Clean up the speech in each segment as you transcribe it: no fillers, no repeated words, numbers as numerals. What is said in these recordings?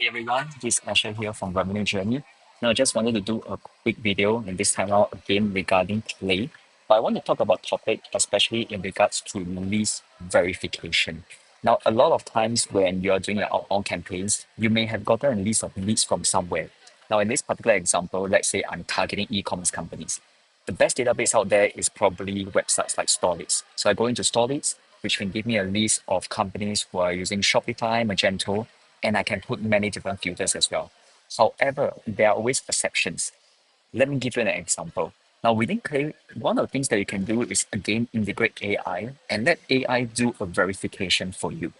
Hey everyone, this is Asher here from Revenue Journey. Now, I just wanted to do a quick video, and this time out again regarding play. But I want to talk about topic, especially in regards to leads verification. Now, a lot of times when you are doing your outbound campaigns, you may have gotten a list of leads from somewhere. Now, in this particular example, let's say I'm targeting e-commerce companies. The best database out there is probably websites like Storeleads. So I go into Storeleads, which can give me a list of companies who are using Shopify, Magento, and I can put many different filters as well. However, there are always exceptions. Let me give you an example. Now, within Clay, one of the things that you can do is again integrate AI and let AI do a verification for you.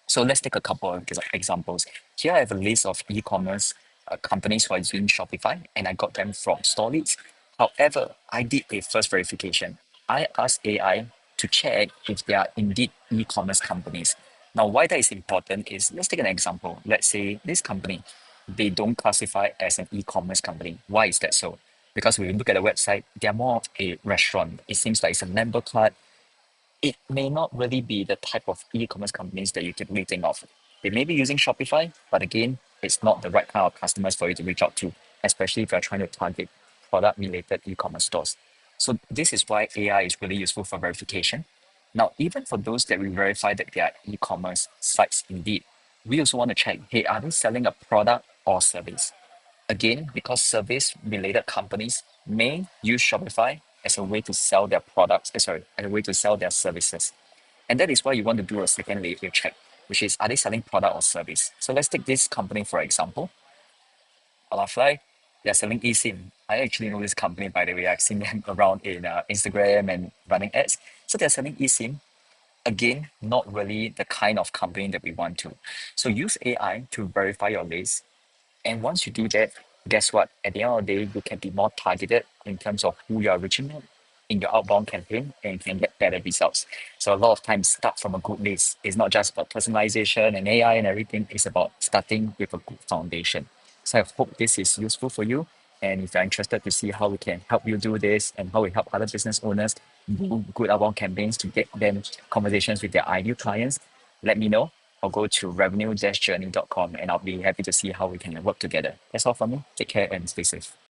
So let's take a couple of examples. Here I have a list of e-commerce companies who are using Shopify, and I got them from Storeleads. However, I did a first verification. I asked AI to check if they are indeed e-commerce companies. Now, why that is important is let's take an example. Let's say this company, they don't classify as an e-commerce company. Why is that so? Because when you look at the website, they're more of a restaurant. It seems like it's a member card. It may not really be the type of e-commerce companies that you typically think of. They may be using Shopify, but again, it's not the right kind of customers for you to reach out to, especially if you're trying to target product-related e-commerce stores. So this is why AI is really useful for verification. Now, even for those that we verify that they are e-commerce sites indeed, we also want to check, hey, are they selling a product or service? Again, because service-related companies may use Shopify as a way to sell their products, as a way to sell their services. And that is why you want to do a second layer check, which is, are they selling product or service? So let's take this company for example. Alafly, they're selling eSIM. I actually know this company, by the way. I've seen them around in Instagram and running ads. So they're selling eSIM. Again, not really the kind of company that we want to. So use AI to verify your list, and once you do that, guess what? At the end of the day, you can be more targeted in terms of who you are reaching out in your outbound campaign and you can get better results. So a lot of times start from a good list. It's not just about personalization and AI and everything. It's about starting with a good foundation. So I hope this is useful for you. And if you're interested to see how we can help you do this and how we help other business owners do good outbound campaigns to get them conversations with their ideal clients, let me know or go to revenue-journey.com and I'll be happy to see how we can work together. That's all from me. Take care and stay safe.